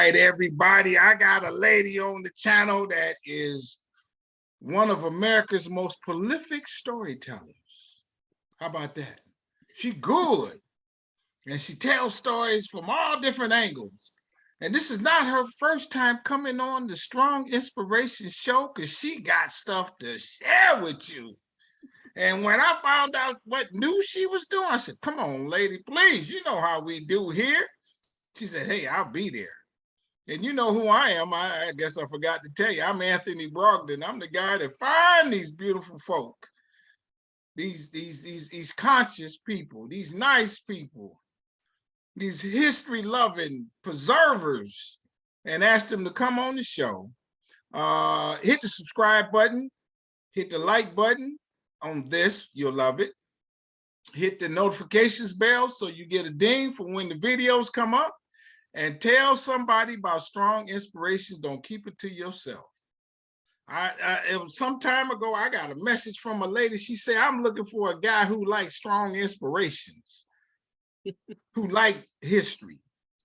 Right, everybody, I got a lady on the channel that is one of America's most prolific storytellers. How about that? She good, and she tells stories from all different angles. And this is not her first time coming on the Strong Inspiration Show, because she got stuff to share with you. And when I found out what news she was doing, I said, come on, lady, please, you know how we do here. She said, hey, I'll be there. And you know who I am. I guess I forgot to tell you. I'm Anthony Brogdon. I'm the guy that finds these beautiful folk, these conscious people, these nice people, these history-loving preservers, and ask them to come on the show. Hit the subscribe button, hit the like button on this. You'll love it. Hit the notifications bell so you get a ding for when the videos come up. And tell somebody about Strong Inspirations. Don't keep it to yourself. It was some time ago, I got a message from a lady. She said, I'm looking for a guy who likes strong inspirations, who like history,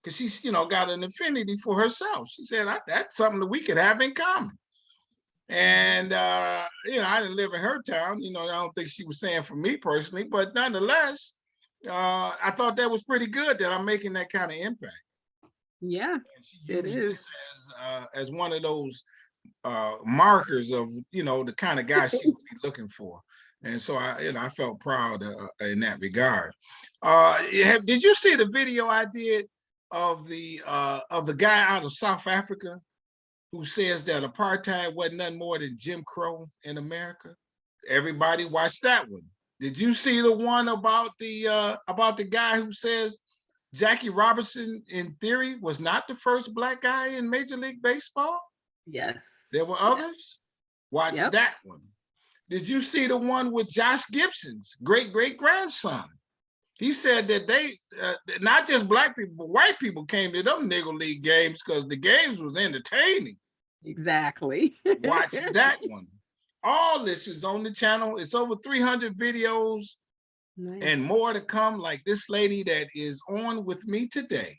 because she's, got an affinity for herself. She said, that's something that we could have in common. And, I didn't live in her town. I don't think she was saying for me personally, but nonetheless, I thought that was pretty good that I'm making that kind of impact. Yeah, it is. As one of those markers of the kind of guy she would be looking for, and so I felt proud in that regard. Did you see the video I did of the guy out of South Africa who says that apartheid wasn't nothing more than Jim Crow in America? Everybody watched that one. Did you see the one about the guy who says Jackie Robinson, in theory, was not the first Black guy in Major League Baseball? Yes. There were others? Yes. Watch that one. Did you see the one with Josh Gibson's great-great-grandson? He said that they, not just Black people, but white people came to them Negro League games because the games was entertaining. Exactly. Watch that one. All this is on the channel. It's over 300 videos. Nice. And more to come, like this lady that is on with me today.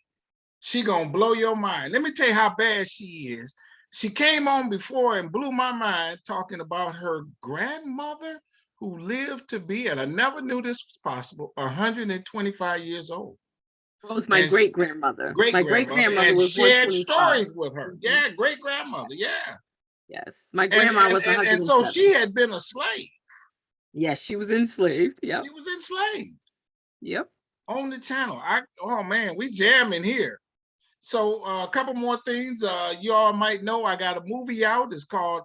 She gonna blow your mind. Let me tell you how bad she is. She came on before and blew my mind talking about her grandmother who lived to be, and I never knew this was possible, 125 years old. It was my great-grandmother. My great-grandmother was shared stories with her. Yeah, great-grandmother, yeah. Yes, my grandma was 107. And so she had been a slave. Yes, she was enslaved. Yeah, she was enslaved. Yep. On the channel. Oh man, we jamming here. So a couple more things. You all might know I got a movie out. It's called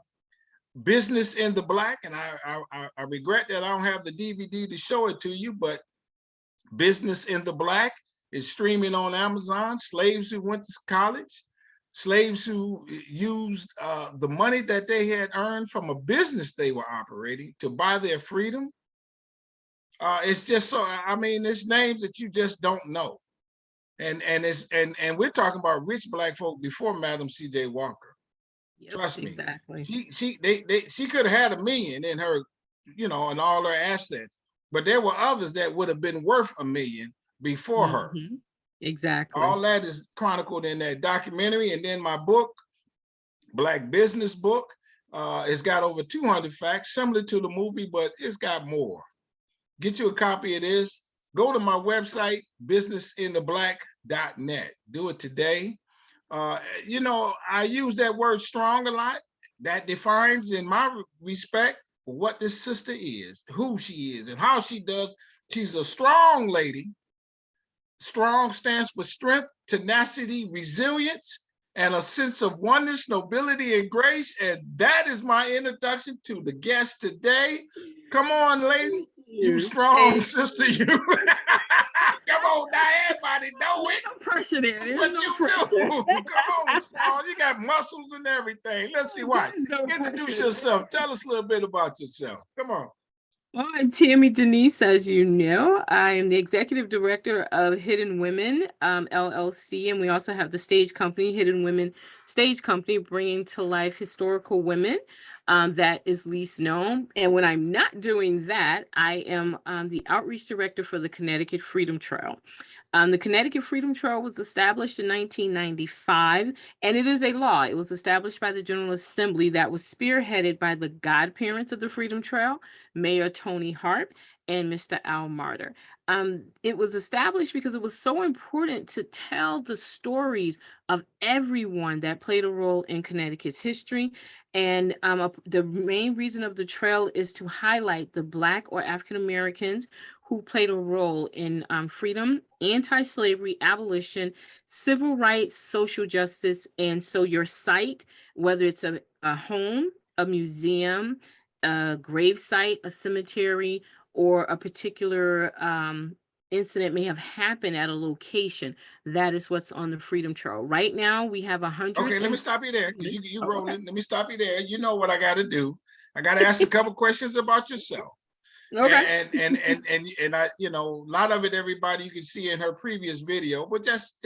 Business in the Black, and I regret that I don't have the DVD to show it to you. But Business in the Black is streaming on Amazon. Slaves who went to college. Slaves who used the money that they had earned from a business they were operating to buy their freedom. It's just so, I mean, it's names that you just don't know. And we're talking about rich Black folk before Madam C.J. Walker. Yep, trust me. Exactly. She could have had $1 million in her, and all her assets, but there were others that would have been worth $1 million before her. Exactly. All that is chronicled in that documentary. And then my book, Black Business Book, it's got over 200 facts, similar to the movie, but it's got more. Get you a copy of this. Go to my website, businessintheblack.net. Do it today. I use that word strong a lot. That defines, in my respect, what this sister is, who she is, and how she does. She's a strong lady. Strong stands for strength, tenacity, resilience, and a sense of oneness, nobility, and grace. And that is my introduction to the guest today. Come on, lady. You strong, sister. You. Come on, now everybody know it. No pressure there. That's what you do. Come on, strong. You got muscles and everything. Let's see why. Introduce yourself. Tell us a little bit about yourself. Come on. Well, I'm Tammy Denise, as you know. I am the executive director of Hidden Women, LLC, and we also have the stage company, Hidden Women Stage Company, bringing to life historical women. that is least known. And when I'm not doing that, I am the outreach director for the Connecticut Freedom Trail. The Connecticut Freedom Trail was established in 1995, and it is a law. It was established by the General Assembly that was spearheaded by the godparents of the Freedom Trail, Mayor Tony Hart and Mr. Al Marder. It was established because it was so important to tell the stories of everyone that played a role in Connecticut's history. And the main reason of the trail is to highlight the Black or African Americans who played a role in freedom, anti-slavery, abolition, civil rights, social justice. And so your site, whether it's a home, a museum, a grave site, a cemetery, or a particular incident may have happened at a location, that is what's on the Freedom Trail. Right now, we have 100. Okay, let me stop you there because you Oh, rolling. okay. Let me stop you there. You know what I got to do. I got to ask a couple questions about yourself. Okay. And I, a lot of it, everybody you can see in her previous video, but just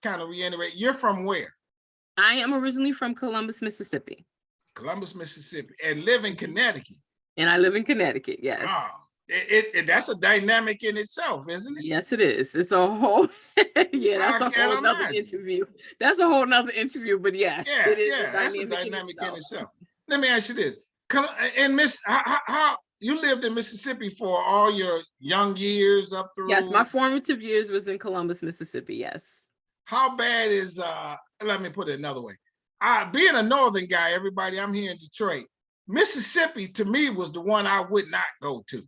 kind of reiterate. You're from where? I am originally from Columbus, Mississippi. Columbus, Mississippi, and live in Connecticut. And I live in Connecticut. Yes. Wow. That's a dynamic in itself, isn't it? Yes, it is. It's a whole yeah, that's a whole nother interview. That's a whole nother interview, but yes, it is that's a dynamic in itself. Let me ask you this. And Miss, how you lived in Mississippi for all your young years up through? Yes, my formative years was in Columbus, Mississippi. Yes. How bad is let me put it another way. Being a northern guy, everybody, I'm here in Detroit. Mississippi to me was the one I would not go to.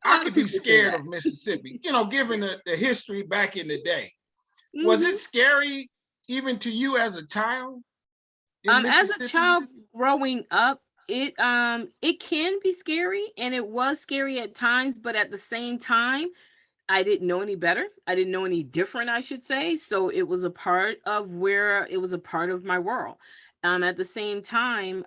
I could be scared of Mississippi, given the history back in the day. Mm-hmm. Was it scary even to you as a child? As a child growing up, it can be scary, and it was scary at times, but at the same time, I didn't know any better. I didn't know any different, I should say. So it was a part of my world. At the same time,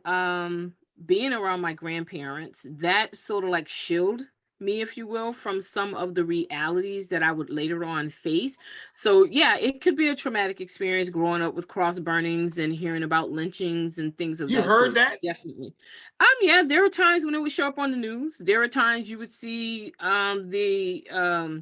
being around my grandparents, that sort of like shielded me, if you will, from some of the realities that I would later on face. So yeah, it could be a traumatic experience growing up with cross burnings and hearing about lynchings and things of that sort. You heard that? Definitely. Yeah, there were times when it would show up on the news. There were times you would see the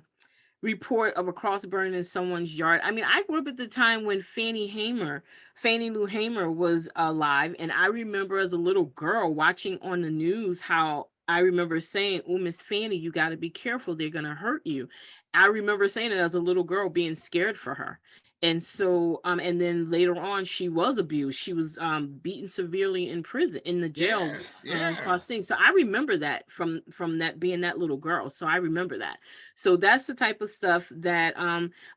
report of a cross burning in someone's yard. I mean, I grew up at the time when Fannie Lou Hamer was alive. And I remember as a little girl watching on the news how I remember saying, "Oh, Miss Fannie, you got to be careful. They're going to hurt you." I remember saying it as a little girl, being scared for her. And so, and then later on, she was abused. She was beaten severely in prison, in the jail, for things. So I remember that from that being that little girl. So I remember that. So that's the type of stuff that,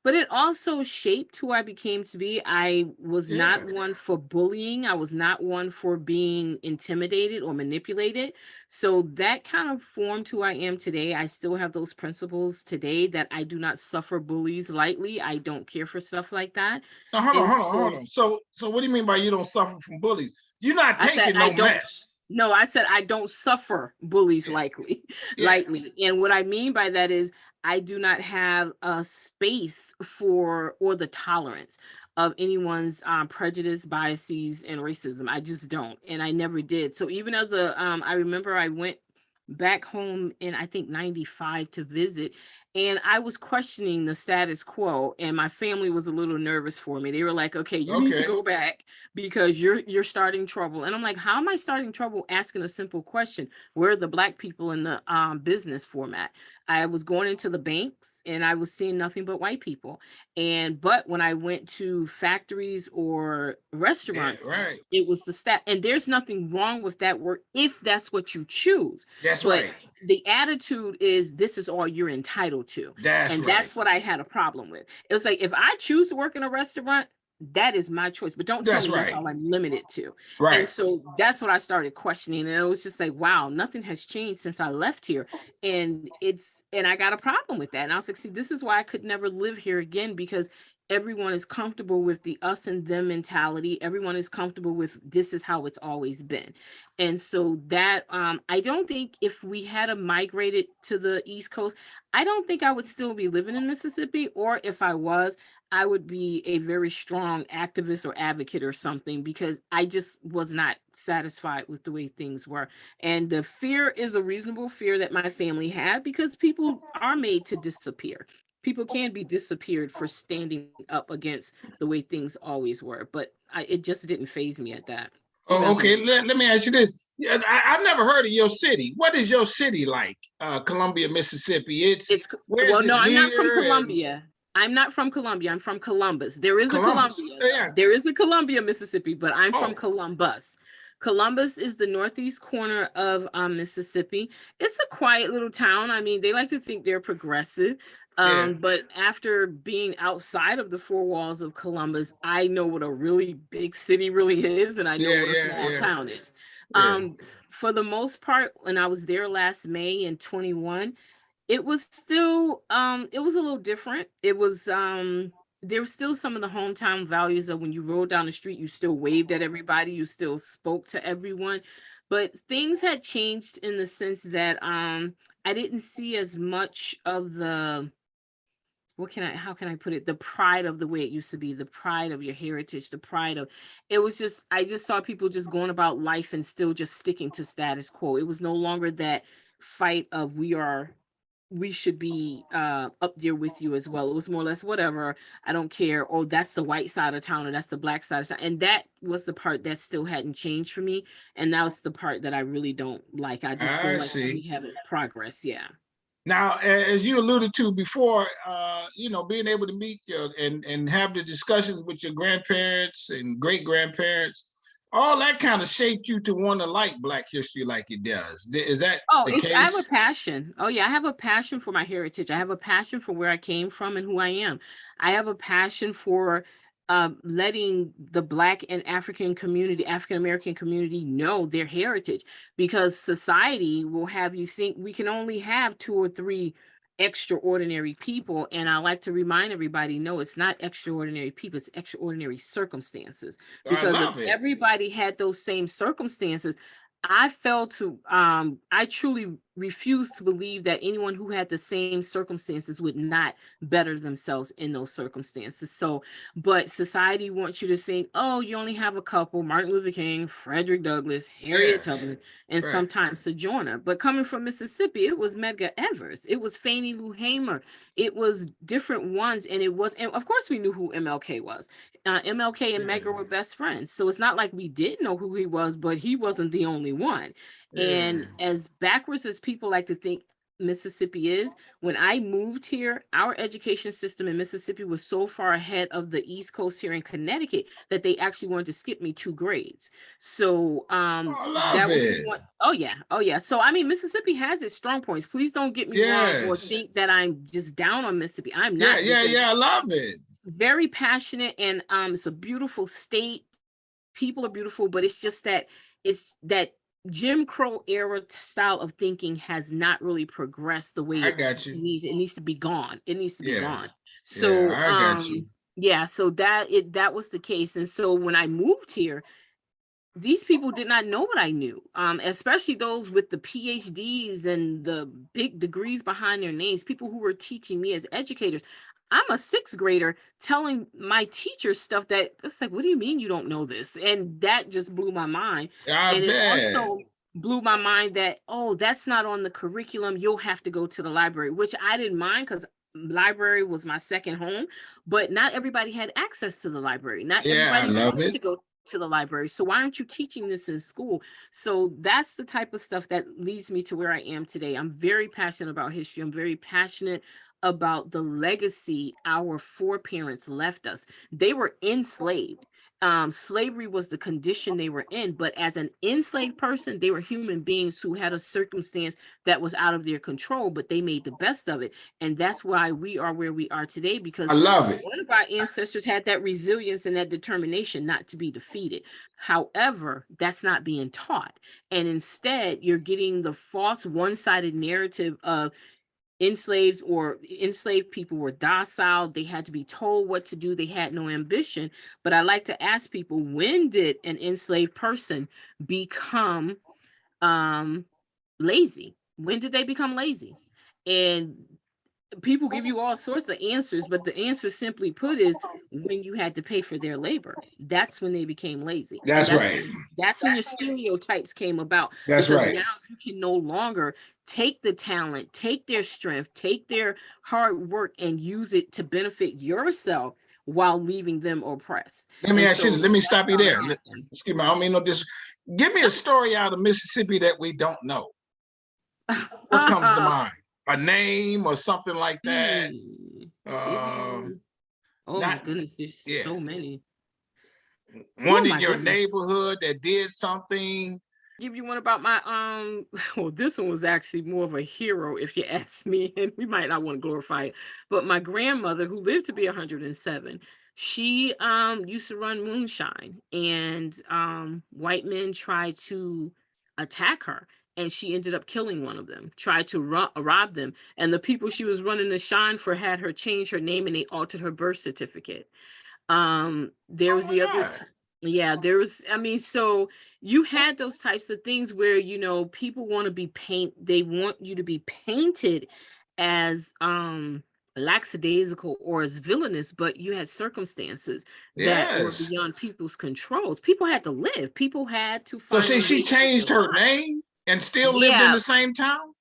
but it also shaped who I became to be. I was not one for bullying. I was not one for being intimidated or manipulated. So that kind of formed who I am today. I still have those principles today that I do not suffer bullies lightly. I don't care for stuff like that. Now, hold on. So what do you mean by you don't suffer from bullies? You're not taking no mess. No, I said I don't suffer bullies lightly. And what I mean by that is I do not have a space for or the tolerance of anyone's prejudice, biases, and racism. I just don't, and I never did. So even as I remember I went back home in I think 95 to visit, and I was questioning the status quo, and my family was a little nervous for me. They were like, "Okay, you need to go back because you're starting trouble." And I'm like, "How am I starting trouble?" Asking a simple question: where are the Black people in the business format? I was going into the banks and I was seeing nothing but white people. But when I went to factories or restaurants, it was the staff. And there's nothing wrong with that work if that's what you choose. But the attitude is this is all you're entitled to. That's what I had a problem with. It was like, if I choose to work in a restaurant, that is my choice, but don't tell me that's all I'm limited to. And so that's what I started questioning. And it was just like, wow, nothing has changed since I left here. And I got a problem with that. And I was like, see, this is why I could never live here again, because everyone is comfortable with the us and them mentality. Everyone is comfortable with this is how it's always been. And so that I don't think if we had migrated to the East Coast, I don't think I would still be living in Mississippi, or if I was, I would be a very strong activist or advocate or something, because I just was not satisfied with the way things were. And the fear is a reasonable fear that my family had, because people are made to disappear. People can be disappeared for standing up against the way things always were. But it just didn't phase me at that. It Oh, okay. resonated. Let me ask you this. Yeah, I've never heard of your city. What is your city like? Columbia, Mississippi. It's Where is well, it no, I'm not from near? And Columbia. I'm not from Columbia. I'm from Columbus. There is a Columbus. Columbia, though. Yeah. There is a Columbia, Mississippi, but I'm from Oh, Columbus. Columbus is the northeast corner of Mississippi. It's a quiet little town. I mean, they like to think they're progressive. yeah. But after being outside of the four walls of Columbus, I know what a really big city really is, and I know Yeah, what a yeah, small yeah, town is. yeah. Um, for the most part, when I was there last May in 21, it was still it was a little different. It was there were still some of the hometown values of when you rode down the street, you still waved at everybody, you still spoke to everyone. But things had changed in the sense that I didn't see as much of the, how can I put it, the pride of the way it used to be, the pride of your heritage, the pride of, it was just, I just saw people just going about life and still just sticking to status quo. It was no longer that fight of we should be up there with you as well. It was more or less whatever, I don't care. Oh, that's the white side of town or that's the black side of town. And that was the part that still hadn't changed for me. And that was the part that I really don't like. I just feel I like we see. haven't progressed. Yeah. Now, as you alluded to before, being able to meet and have the discussions with your grandparents and great grandparents, all that kind of shaped you to want to like Black history like it does. Is that Oh, the I have a case? passion. Oh yeah, I have a passion for my heritage. I have a passion for where I came from and who I am. I have a passion for letting the Black and African American community know their heritage, because society will have you think we can only have two or three extraordinary people. And I like to remind everybody, no, it's not extraordinary people, it's extraordinary circumstances. I Because if love it. everybody had those same circumstances, I truly refuse to believe that anyone who had the same circumstances would not better themselves in those circumstances. So, but society wants you to think, oh, you only have a couple: Martin Luther King, Frederick Douglass, Yeah, Harriet Tubman, and right. sometimes Sojourner. But coming from Mississippi, it was Medgar Evers, it was Fannie Lou Hamer, it was different ones. And of course, we knew who MLK was. MLK and Yeah, Medgar were best friends. So it's not like we didn't know who he was, but he wasn't the only one. And yeah. as backwards as people like to think Mississippi is, when I moved here, our education system in Mississippi was so far ahead of the East Coast here in Connecticut that they actually wanted to skip me 2 grades. So Oh, I love that was it. one. Oh yeah, oh yeah. So I mean, Mississippi has its strong points. Please don't get me wrong or Yes. think that I'm just down on Mississippi. I'm Yeah, not, yeah, because yeah. I love it. very passionate, and it's a beautiful state. People are beautiful, but it's that Jim Crow era style of thinking has not really progressed the way I it got you. needs. It needs to be gone. It needs to be Yeah, gone. yeah. So I got you. yeah, so that was the case. And so when I moved here, these people did not know what I knew, especially those with the PhDs and the big degrees behind their names, people who were teaching me as educators. I'm a sixth grader telling my teachers stuff that it's like, what do you mean you don't know this? And that just blew my mind. I And it bet. also blew my mind that, oh, that's not on the curriculum. You'll have to go to the library, which I didn't mind, because library was my second home. But not everybody had access to the library. Not Yeah, I everybody love wanted it. to go to the library. So why aren't you teaching this in school? So that's the type of stuff that leads me to where I am today. I'm very passionate about history. I'm very passionate about the legacy our foreparents left us. They were enslaved. Slavery was the condition they were in, but as an enslaved person, they were human beings who had a circumstance that was out of their control, but they made the best of it. And that's why we are where we are today, I because love it. one of our ancestors had that resilience and that determination not to be defeated. However, that's not being taught. And instead, you're getting the false one-sided narrative of enslaved people were docile. They had to be told what to do. They had no ambition. But I like to ask people, when did an enslaved person become um, lazy? When did they become lazy? And people give you all sorts of answers, but the answer simply put is when you had to pay for their labor. That's when they became lazy. And That's right. that's when your stereotypes came about, That's because right. now you can no longer take the talent, take their strength, take their hard work and use it to benefit yourself while leaving them oppressed. Let me And ask you this. so Let me that's stop you how that there. happened. Excuse me. I don't mean no dis. Give me a story out of Mississippi that we don't know. What comes to mind? A name or something like that? Hmm. Oh my Not, goodness, there's yeah. so many. Oh One in my your goodness. neighborhood that did something. Give you one about my well, this one was actually more of a hero if you ask me, and we might not want to glorify it. But my grandmother, who lived to be 107, she used to run moonshine, and white men tried to attack her, and she ended up killing one of them, tried to rob them, and the people she was running the shine for had her change her name and they altered her birth certificate. There Oh was my the other God. yeah, there was, I mean, so you had those types of things where, people want to be they want you to be painted as lackadaisical or as villainous, but you had circumstances that were Yes. beyond people's controls. People had to live, people had to So find see, a she way to changed her survive. name and still lived in Yeah, the same town?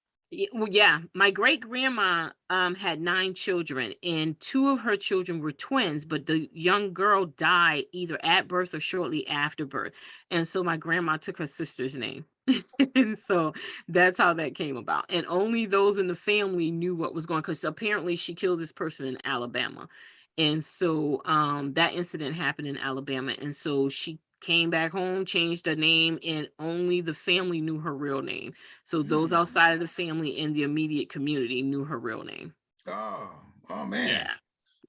well, yeah, my great grandma had 9 children, and 2 of her children were twins, but the young girl died either at birth or shortly after birth. And so my grandma took her sister's name. And so that's how that came about. And only those in the family knew what was going, because apparently she killed this person in Alabama. And so that incident happened in Alabama. And so she came back home, changed her name, and only the family knew her real name. So those Hmm. outside of the family and the immediate community knew her real name. Oh, oh man. Yeah.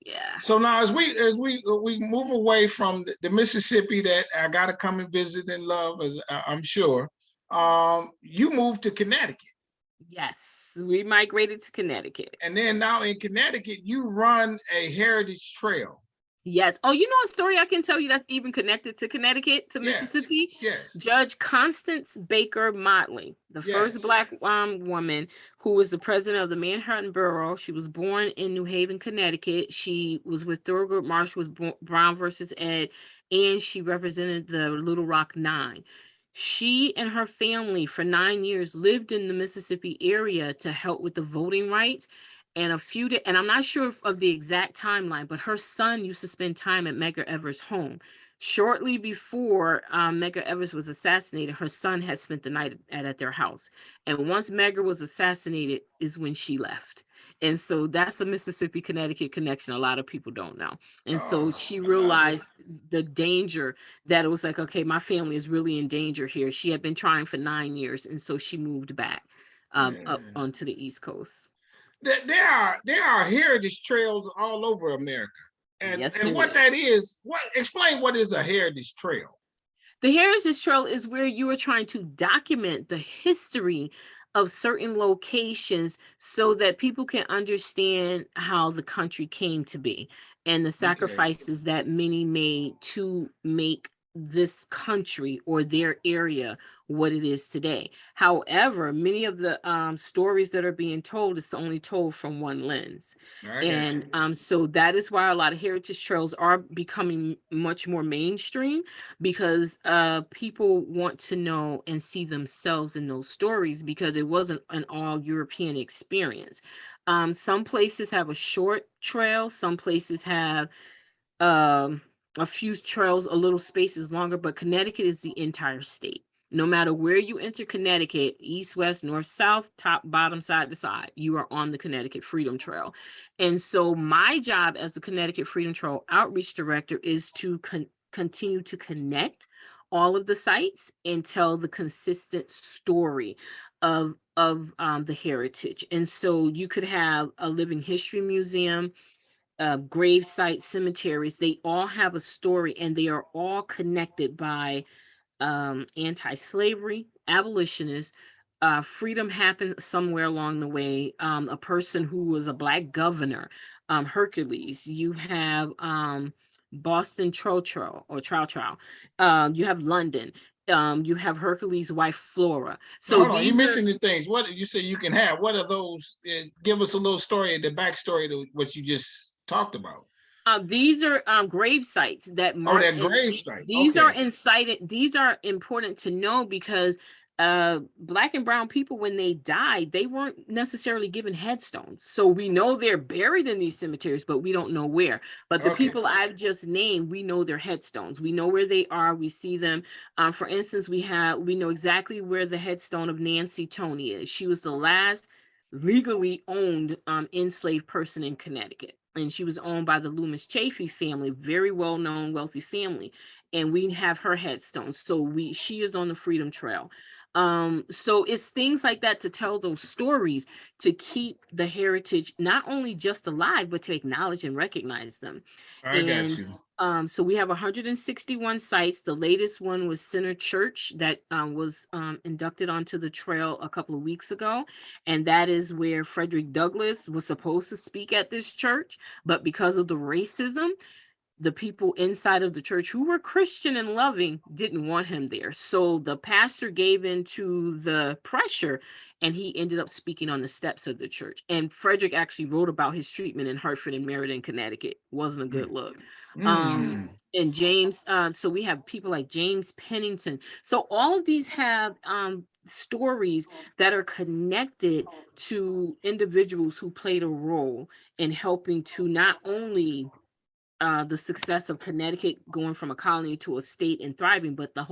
Yeah. So now, as we move away from the Mississippi that I got to come and visit and love, as I'm sure, you moved to Connecticut, Yes. We migrated to Connecticut. and then now in Connecticut, you run a heritage trail. Yes. Oh, you know a story I can tell you that's even connected to Connecticut, to Yes, Mississippi? yes, Judge Constance Baker Motley, the first yes. Black woman who was the president of the Manhattan Borough. She was born in New Haven, Connecticut. She was with Thurgood Marshall with Brown versus Ed, and she represented the Little Rock Nine. She and her family for 9 years lived in the Mississippi area to help with the voting rights. And and I'm not sure of the exact timeline, but her son used to spend time at Medgar Evers' home. Shortly before Medgar Evers was assassinated, her son had spent the night at their house. And once Medgar was assassinated, is when she left. And so that's a Mississippi Connecticut connection a lot of people don't know. And so Oh, she I love it. realized the danger, that it was like, okay, my family is really in danger here. She had been trying for 9 years, and so she moved back up Yeah. onto the East Coast. There are heritage trails all over America, and Yes, and there what that is. is, what explain what is a heritage trail? The Heritage Trail is where you are trying to document the history of certain locations so that people can understand how the country came to be and the Okay. sacrifices that many made to make this country or their area what it is today. However, many of the stories that are being told is only told from one lens. I got And you. so that is why a lot of heritage trails are becoming much more mainstream, because people want to know and see themselves in those stories, because it wasn't an all European experience. Some places have a short trail, some places have um, a few trails, a little spaces longer, but Connecticut is the entire state. No matter where you enter Connecticut, east, west, north, south, top, bottom, side to side, you are on the Connecticut Freedom Trail. And so my job as the Connecticut Freedom Trail Outreach Director is to continue to connect all of the sites and tell the consistent story of the heritage. And so you could have a living history museum, grave sites, cemeteries. They all have a story, and they are all connected by anti-slavery, abolitionists. Freedom happened somewhere along the way. A person who was a Black governor, Hercules. You have Boston Trotro or Trow Trow. You have London. You have Hercules' wife Flora. Now, So hold on. You these are mentioned the things. What did you say you can have? What are those? Give us a little story, the backstory to what you just talked about. grave sites that Oh, mark, that and grave site. these are Okay. incited. These are important to know because Black and brown people, when they died, they weren't necessarily given headstones. So we know they're buried in these cemeteries, but we don't know where. But the Okay. people I've just named, we know their headstones. We know where they are. We see them. For instance, we know exactly where the headstone of Nancy Tony is. She was the last legally owned enslaved person in Connecticut. And she was owned by the Loomis Chaffee family, very well-known, wealthy family. And we have her headstone. So she is on the Freedom Trail. So it's things like that to tell those stories, to keep the heritage not only just alive, but to acknowledge and recognize them. I got And you. so we have 161 sites. The latest one was Center Church that was inducted onto the trail a couple of weeks ago. And that is where Frederick Douglass was supposed to speak at this church. But because of the racism, the people inside of the church who were Christian and loving didn't want him there. So the pastor gave in to the pressure and he ended up speaking on the steps of the church. And Frederick actually wrote about his treatment in Hartford and Meriden, Connecticut. Wasn't a good look. Mm. And James, so we have people like James Pennington. So all of these have stories that are connected to individuals who played a role in helping to not only the success of Connecticut going from a colony to a state and thriving, but the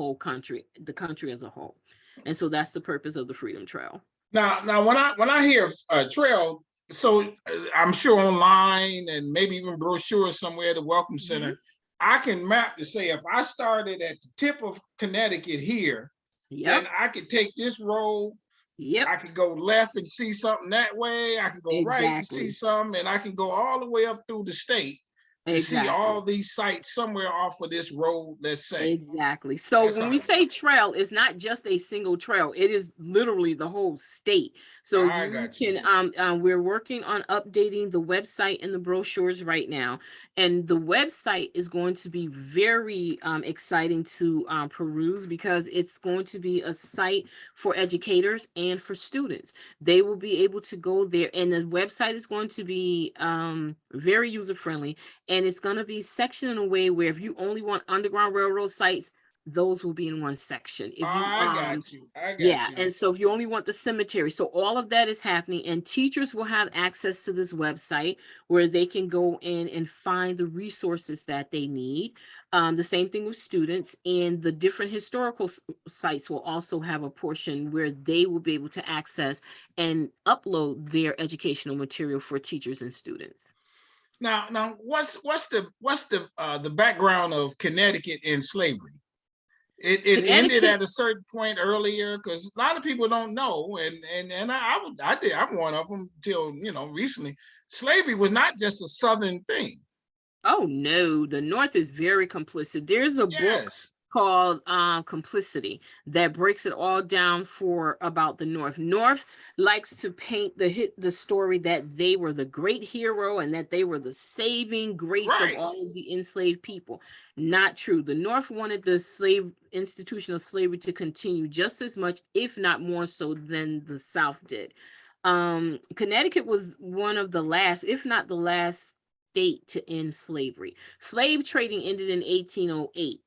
country as a whole. And so that's the purpose of the Freedom Trail. Now, when I hear trail, so I'm sure online and maybe even brochures somewhere, the Welcome Center, I can map to say if I started at the tip of Connecticut here, then Yep. I could take this road. Yep. I could go left and see something that way. I can go right and see Exactly. something, and I can go all the way up through the state to see Exactly. all these sites somewhere off of this road, let's say. Exactly. So That's when all. we say trail, it's not just a single trail. It is literally the whole state. So I you got you. can we're working on updating the website and the brochures right now. And the website is going to be very exciting to peruse because it's going to be a site for educators and for students. They will be able to go there, and the website is going to be very user friendly, and it's going to be sectioned in a way where if you only want Underground Railroad sites, those will be in one section. If you I got you. I got yeah, you. and so if you only want the cemetery, so all of that is happening, and teachers will have access to this website where they can go in and find the resources that they need. The same thing with students, and the different historical sites will also have a portion where they will be able to access and upload their educational material for teachers and students. Now, what's the background of Connecticut in slavery? It ended Connecticut. at a certain point earlier because a lot of people don't know, and I did. I'm one of them till recently. Slavery was not just a Southern thing. Oh no, the North is very complicit. There's a book Yes, called Complicity that breaks it all down for about the North. North likes to paint the story that they were the great hero and that they were the saving grace of right. all of the enslaved people. Not true. The North wanted the slave institution of slavery to continue just as much, if not more so, than the South did. Connecticut was one of the last, if not the last state to end slavery. Slave trading ended in 1808.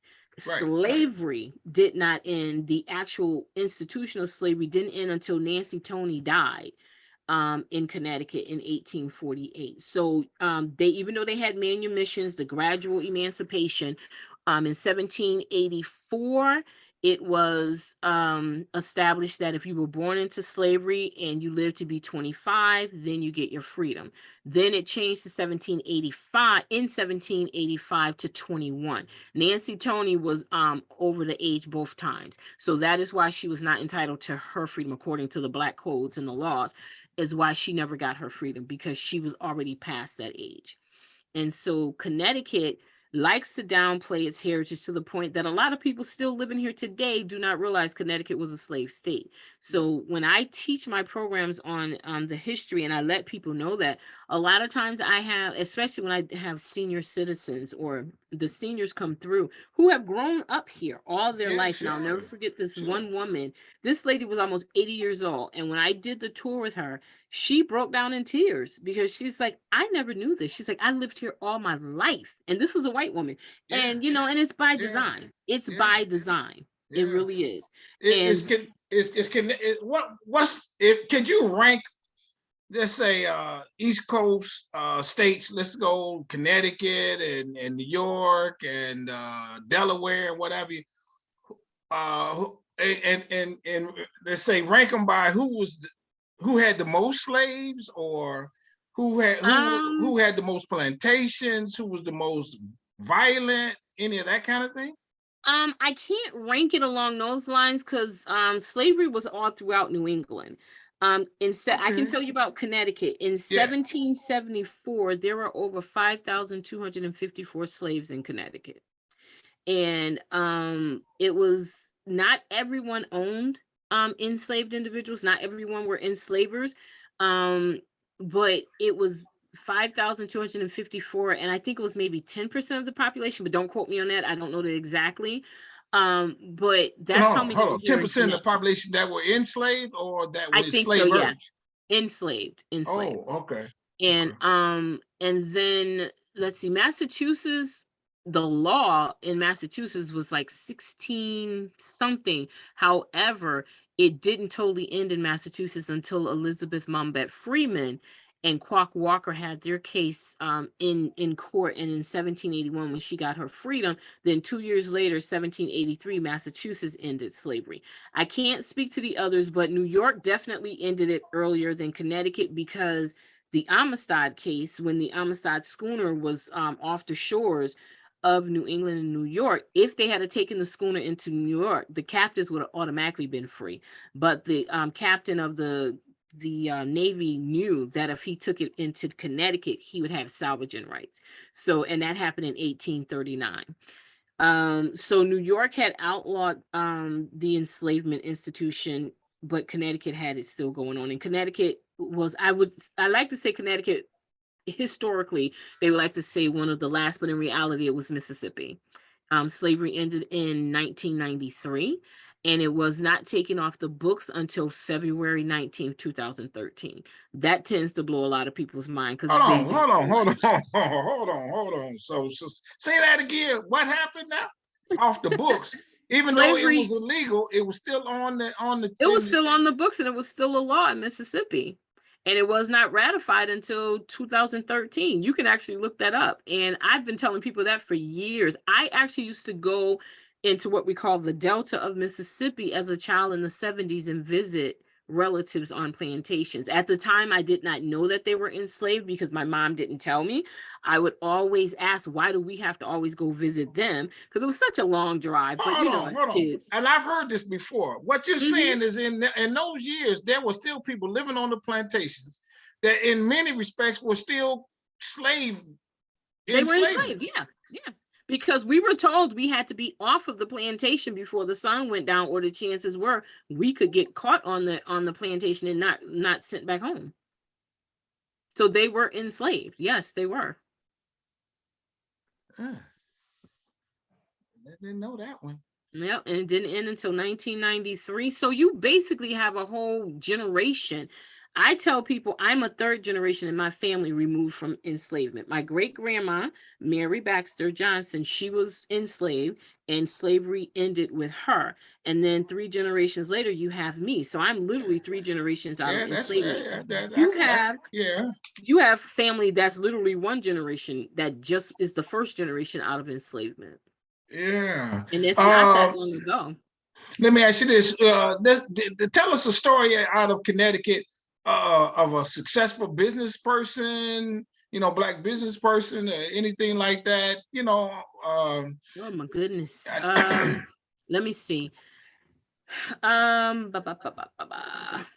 Right. Slavery did not end. The actual institution of slavery didn't end until Nancy Tony died in Connecticut in 1848. So they, even though they had manumissions, the gradual emancipation, in 1784, it was established that if you were born into slavery and you lived to be 25, then you get your freedom. Then it changed to 1785, in 1785 to 21. Nancy Tony was over the age both times. So that is why she was not entitled to her freedom according to the black codes and the laws, is why she never got her freedom, because she was already past that age. And so Connecticut likes to downplay its heritage to the point that a lot of people still living here today do not realize Connecticut was a slave state. So when I teach my programs on the history, and I let people know that, a lot of times I have, especially when I have senior citizens or the seniors come through who have grown up here all their Yeah, life. And I'll never sure. forget this Sure. one woman. This lady was almost 80 years old. And when I did the tour with her, she broke down in tears because she's like, I never knew this. She's like, I lived here all my life. And this was a white woman. Yeah. And, and it's by Yeah. design. It's Yeah. by design. It Yeah. really is. It's And can it's can it, what's if can you rank, let's say East Coast states, let's go Connecticut and New York and Delaware and whatever, and let's say rank them by who had the most slaves, or who had the most plantations, who was the most violent, any of that kind of thing. I can't rank it along those lines because slavery was all throughout New England. I can Okay. tell you about Connecticut. In Yeah. 1774, there were over 5,254 slaves in Connecticut. And it was not everyone owned enslaved individuals, not everyone were enslavers. Um, but it was 5,254, and I think it was maybe 10% of the population, but don't quote me on that. I don't know that exactly. But that's how many Hold were on. here in 10% of the Connecticut. population that were enslaved or that I were think so, yeah. enslavers? Enslaved. Oh, okay. And Okay. and then let's see, Massachusetts, the law in Massachusetts was like 16 something. However, it didn't totally end in Massachusetts until Elizabeth Mumbet Freeman and Quock Walker had their case in court. And in 1781, when she got her freedom, then 2 years later, 1783, Massachusetts ended slavery. I can't speak to the others, but New York definitely ended it earlier than Connecticut because the Amistad case, when the Amistad schooner was off the shores of New England and New York, if they had taken the schooner into New York, the captives would have automatically been free. But the captain of the Navy knew that if he took it into Connecticut, he would have salvaging rights. So, and that happened in 1839. So New York had outlawed the enslavement institution, but Connecticut had it still going on. And Connecticut was, I like to say Connecticut historically, they would like to say one of the last, but in reality, it was Mississippi. Slavery ended in 1993, and it was not taken off the books until February 19th, 2013. That tends to blow a lot of people's mind because Hold they on, didn't hold on, hold realize that. on, hold on. So say that again. What happened now? Off the books. Even though it was Slavery, illegal, it was still on the it in was the, still on the books and it was still a law in Mississippi. And it was not ratified until 2013. You can actually look that up. And I've been telling people that for years. I actually used to go into what we call the Delta of Mississippi as a child in the 70s and visit relatives on plantations. At the time, I did not know that they were enslaved because my mom didn't tell me. I would always ask, why do we have to always go visit them? Because it was such a long drive. But as hold on. kids. And I've heard this before. What you're Mhm. saying is in those years, there were still people living on the plantations that in many respects were still slave They in were slavery. enslaved, yeah, yeah. Because we were told we had to be off of the plantation before the sun went down, or the chances were we could get caught on the plantation and not sent back home. So they were enslaved. Yes, they were. I didn't know that one. Yeah, and it didn't end until 1993. So you basically have a whole generation. I tell people I'm a third generation in my family removed from enslavement. My great grandma, Mary Baxter Johnson, she was enslaved and slavery ended with her. And then 3 generations later, you have me. So I'm literally 3 generations out of Yeah, that's enslavement. I You can, have yeah. you have family that's literally 1 generation that just is the first generation out of enslavement. Yeah. And it's not that long ago. Let me ask you this. Tell us a story out of Connecticut of a successful business person, Black business person, or anything like that. Oh my goodness. I- Let me see. Ba, ba, ba, ba, ba, ba.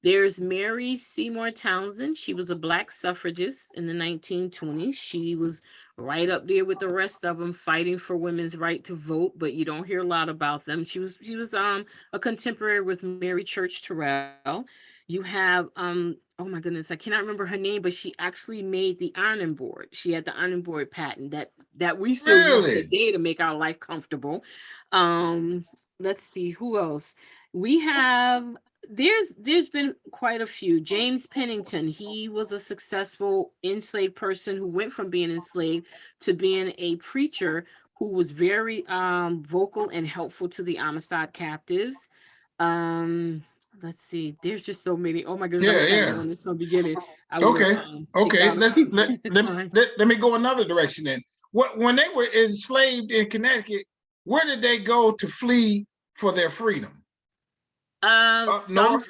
There's Mary Seymour Townsend. She was a Black suffragist in the 1920s. She was right up there with the rest of them fighting for women's right to vote, but you don't hear a lot about them. She was a contemporary with Mary Church Terrell. You have oh my goodness, I cannot remember her name, but she actually made the ironing board. She had the ironing board patent that we still use Really? today to make our life comfortable. Um, let's see who else. We have there's been quite a few. James Pennington, he was a successful enslaved person who went from being enslaved to being a preacher who was very vocal and helpful to the Amistad captives. Um, let's see. There's just so many. Oh my goodness, I Yeah, wish I had yeah. known this from the beginning. I would have Okay, picked okay. out a Let's few let at the let, time. let let me go another direction then. What when they were enslaved in Connecticut, where did they go to flee for their freedom? Up north?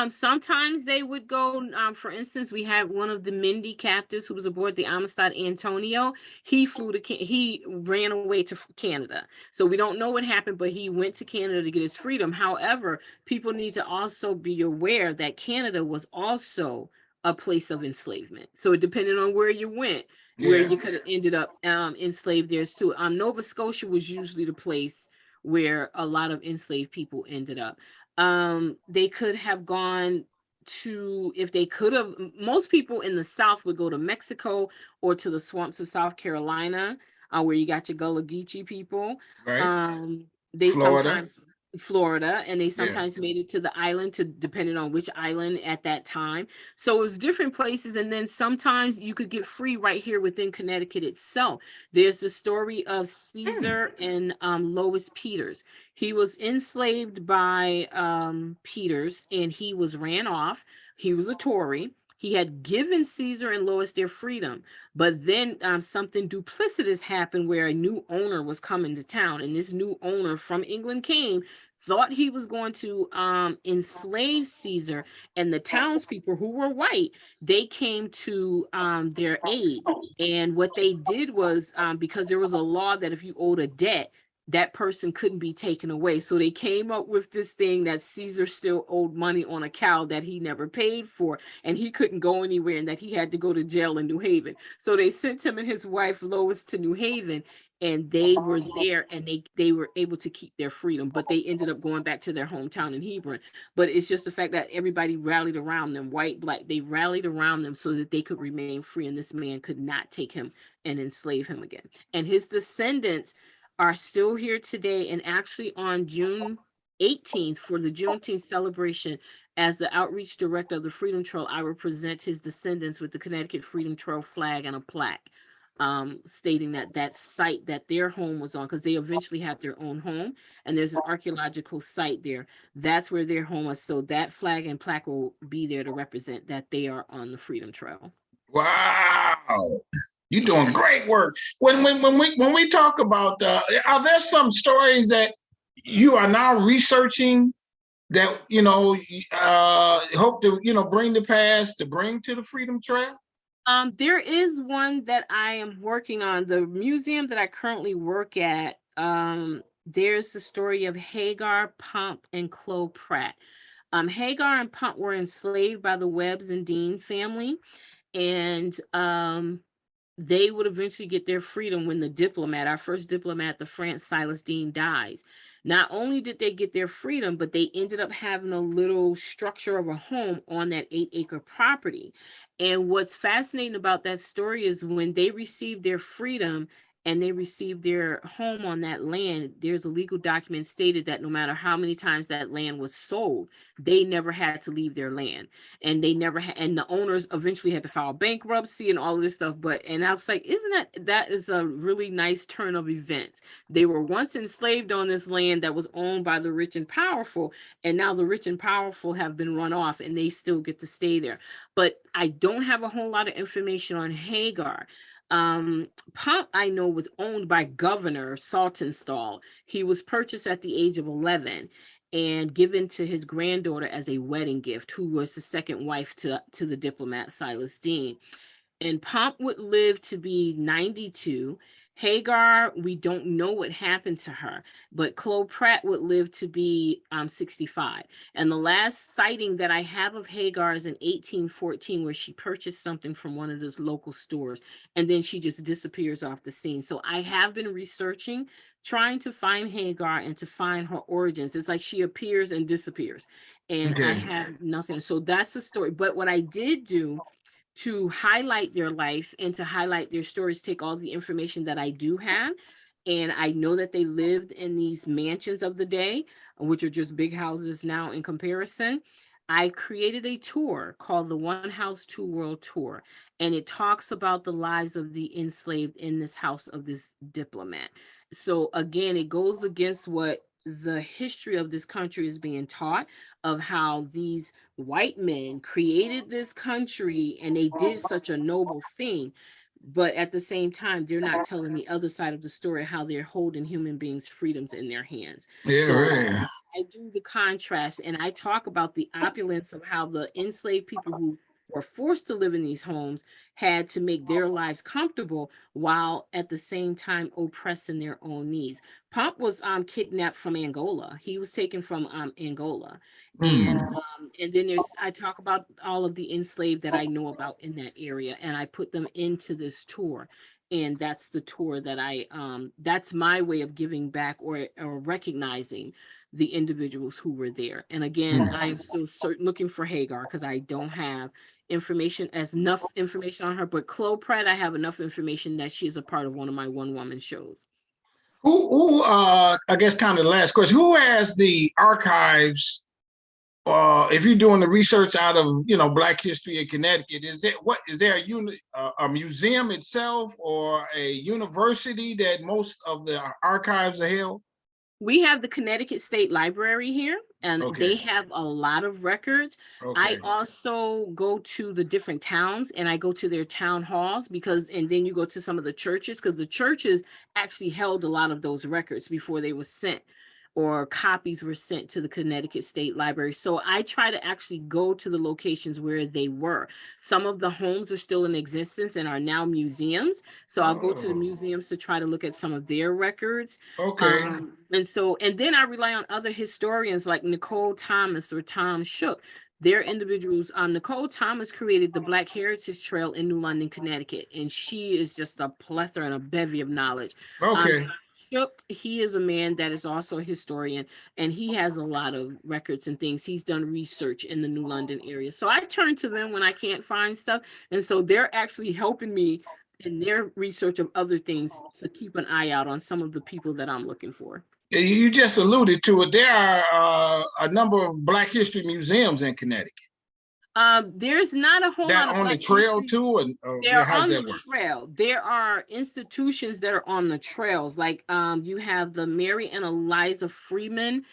Sometimes they would go. For instance, we had one of the Mindy captives who was aboard the Amistad Antonio. He flew to he ran away to Canada. So we don't know what happened, but he went to Canada to get his freedom. However, people need to also be aware that Canada was also a place of enslavement. So it depended on where you went, where Yeah. you could have ended up enslaved there too. Nova Scotia was usually the place where a lot of enslaved people ended up. They could have gone to, if they could have, most people in the South would go to Mexico or to the swamps of South Carolina, where you got your Gullah Geechee people. Right. They Florida. sometimes Florida, and they Yeah. sometimes made it to the island, to depending on which island at that time. So it was different places, and then sometimes you could get free right here within Connecticut itself. There's the story of Hmm. Caesar and Lois Peters. He was enslaved by Peters, and he was ran off. He was a Tory. He had given Caesar and Lois their freedom, but then something duplicitous happened where a new owner was coming to town, and this new owner from England came, thought he was going to enslave Caesar, and the townspeople who were white, they came to their aid. And what they did was, because there was a law that if you owed a debt, that person couldn't be taken away. So they came up with this thing that Caesar still owed money on a cow that he never paid for, and he couldn't go anywhere, and that he had to go to jail in New Haven. So they sent him and his wife Lois to New Haven, and they were there, and they were able to keep their freedom, but they ended up going back to their hometown in Hebron. But it's just the fact that everybody rallied around them, white, black, they rallied around them so that they could remain free, and this man could not take him and enslave him again. And his descendants are still here today, and actually on June 18th, for the Juneteenth celebration, as the outreach director of the Freedom Trail, I will present his descendants with the Connecticut Freedom Trail flag and a plaque, stating that that site that their home was on, because they eventually had their own home, and there's an archaeological site there. That's where their home was. So that flag and plaque will be there to represent that they are on the Freedom Trail. Wow. You're doing great work. When we talk about, are there some stories that you are now researching that hope to bring to pass, to bring to the Freedom Trail? There is one that I am working on. The museum that I currently work at, there's the story of Hagar, Pomp, and Chloe Pratt. Hagar and Pomp were enslaved by the Webbs and Dean family, and they would eventually get their freedom when the diplomat, our first diplomat, the France Silas Dean, dies. Not only did they get their freedom, but they ended up having a little structure of a home on that 8-acre property. And what's fascinating about that story is when they received their freedom and they received their home on that land, there's a legal document stated that no matter how many times that land was sold, they never had to leave their land, and they never had, and the owners eventually had to file bankruptcy and all of this stuff. But, and I was like, that is a really nice turn of events. They were once enslaved on this land that was owned by the rich and powerful, and now the rich and powerful have been run off, and they still get to stay there. But I don't have a whole lot of information on Hagar. Pomp, I know, was owned by Governor Saltonstall. He was purchased at the age of 11 and given to his granddaughter as a wedding gift, who was the second wife to the diplomat Silas Dean. And Pomp would live to be 92. Hagar, we don't know what happened to her, but Chloe Pratt would live to be 65. And the last sighting that I have of Hagar is in 1814, where she purchased something from one of those local stores, and then she just disappears off the scene. So I have been researching, trying to find Hagar and to find her origins. It's like she appears and disappears, and I Okay. have nothing. So that's the story. But what I did do to highlight their life and to highlight their stories, take all the information that I do have. And I know that they lived in these mansions of the day, which are just big houses now in comparison. I created a tour called the One House, Two World Tour, and it talks about the lives of the enslaved in this house of this diplomat. So, again, it goes against what the history of this country is being taught, of how these white men created this country and they did such a noble thing, but at the same time they're not telling the other side of the story, how they're holding human beings freedoms in their hands. Yeah, So right. I do the contrast, and I talk about the opulence of how the enslaved people who were forced to live in these homes had to make their lives comfortable while at the same time oppressing their own needs. Pump was kidnapped from Angola. He was taken from Angola. Mm. And then there's I talk about all of the enslaved that I know about in that area, and I put them into this tour. And that's the tour that that's my way of giving back, or recognizing the individuals who were there. And again, I am still looking for Hagar, because I don't have enough information on her. But Chloe Pratt, I have enough information that she is a part of one of my one woman shows. I guess kind of the last question, who has the archives, if you're doing the research out of, Black history in Connecticut, is there a museum itself or a university that most of the archives are held? We have the Connecticut State Library here, and they Okay, have a lot of records. I okay, also go to the different towns, and I go to their town halls, and then you go to some of the churches, because the churches actually held a lot of those records before they were sent, or copies were sent to the Connecticut State Library. So I try to actually go to the locations where they were. Some of the homes are still in existence and are now museums. So I'll go to the oh, museums to try to look at some of their records. okay, And then I rely on other historians like Nicole Thomas or Tom Shook. They're individuals. Nicole Thomas created the Black Heritage Trail in New London, Connecticut, and she is just a plethora and a bevy of knowledge. Tom okay. Shook, he is a man that is also a historian, and he has a lot of records and things. He's done research in the New London area. So I turn to them when I can't find stuff. And so they're actually helping me in their research of other things to keep an eye out on some of the people that I'm looking for. You just alluded to it. There are a number of Black history museums in Connecticut. There's not a whole That lot of on the Black trail history. too, and yeah, They're how does on the that work? trail. There are institutions that are on the trails. Like you have the Mary and Eliza Freeman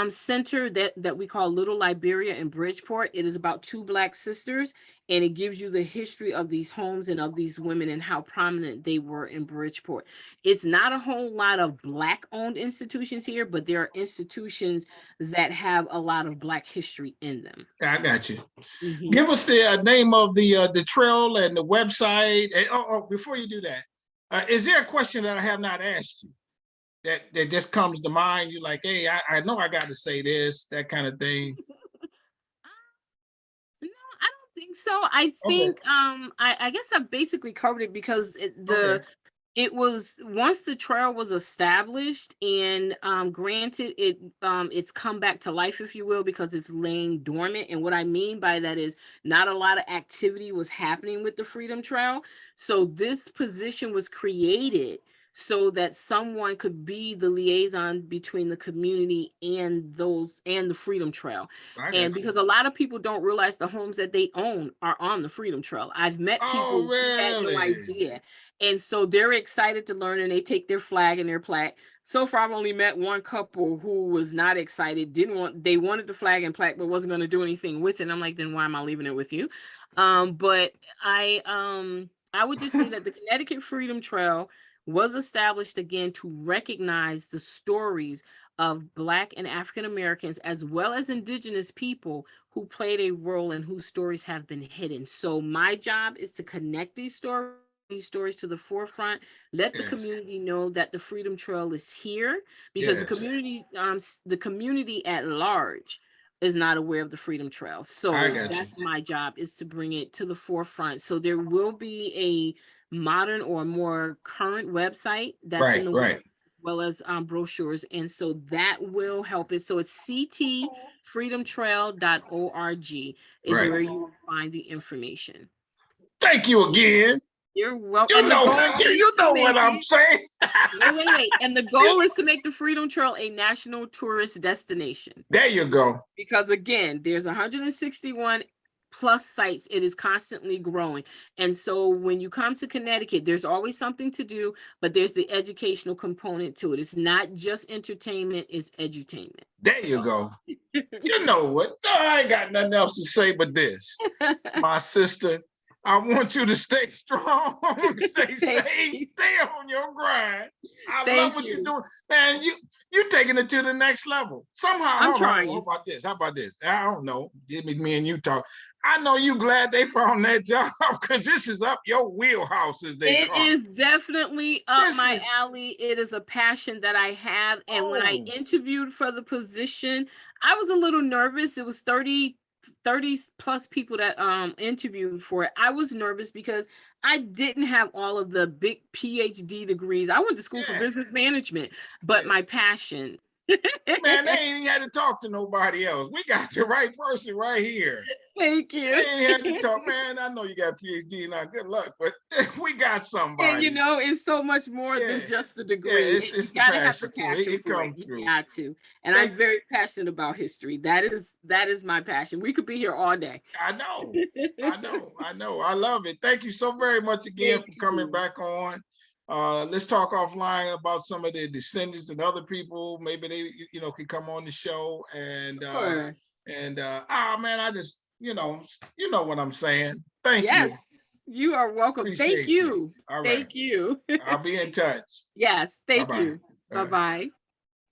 Center that we call Little Liberia in Bridgeport. It is about two Black sisters, and it gives you the history of these homes and of these women and how prominent they were in Bridgeport. It's not a whole lot of Black owned institutions here, but there are institutions that have a lot of Black history in them. I got you. Mhm. Give us the name of the trail and the website. And, before you do that, is there a question that I have not asked you that just comes to mind? You're like, hey, I know I got to say this, that kind of thing. No, I don't think so. I Okay, think I guess I basically covered it, because okay, it was, once the trail was established and granted, it's come back to life, if you will, because it's laying dormant. And what I mean by that is not a lot of activity was happening with the Freedom Trail. So this position was created so that someone could be the liaison between the community and the Freedom Trail. I And got you. because a lot of people don't realize the homes that they own are on the Freedom Trail. I've met Oh, people who had no really? idea, and so they're excited to learn, and they take their flag and their plaque. So far, I've only met one couple who was not excited, they wanted the flag and plaque, but wasn't going to do anything with it. And I'm like, then why am I leaving it with you? But I would just say that the Connecticut Freedom Trail was established again to recognize the stories of Black and African Americans, as well as Indigenous people who played a role and whose stories have been hidden. So my job is to connect these stories stories to the forefront. Let the Yes. community know that the Freedom Trail is here, because Yes. the community at large is not aware of the Freedom Trail. I So got you. that's my job, is to bring it to the forefront. So there will be a modern or more current website that's in Right, the right, works, as well as brochures. And so that will help it. So it's ctfreedomtrail.org is right. where you will find the information. Thank you again. You're welcome. You And the know, goal is you to know make what I'm it, saying. wait. And the goal is to make the Freedom Trail a national tourist destination. There you go. Because again, there's 161 plus sites. It is constantly growing. And so when you come to Connecticut, there's always something to do, but there's the educational component to it. It's not just entertainment, it's edutainment. There you go. You know what? I ain't got nothing else to say but this. My sister, I want you to stay strong, stay safe, stay on your grind. I love what you're doing. Man, you taking it to the next level. Somehow, I'm hold trying. on. How about this? How about this? I don't know. Give me and you talk. I know you glad they found that job, because this is up your wheelhouse, as they call it. It is definitely up my alley. It is a passion that I have. And when I interviewed for the position, I was a little nervous. It was 30 plus people that interviewed for it. I was nervous because I didn't have all of the big PhD degrees. I went to school for business management, but my passion. Man, they ain't had to talk to nobody else. We got the right person right here. Thank you. We ain't had to talk, man. I know you got a PhD now. Good luck, but we got somebody. And you know, it's so much more than just the degree. Yeah, it's you the gotta passion have the passion too. It for comes it. through. You got to. And I'm very passionate about history. That is my passion. We could be here all day. I know. I love it. Thank you so very much again for coming back on. Let's talk offline about some of the descendants and other people. Maybe they, can come on the show and Sure. Man, I just, you know what I'm saying. Thank you. Yes, you are welcome. Appreciate Thank you. All right. Thank you. I'll be in touch. Yes, thank Bye-bye. you. Bye-bye.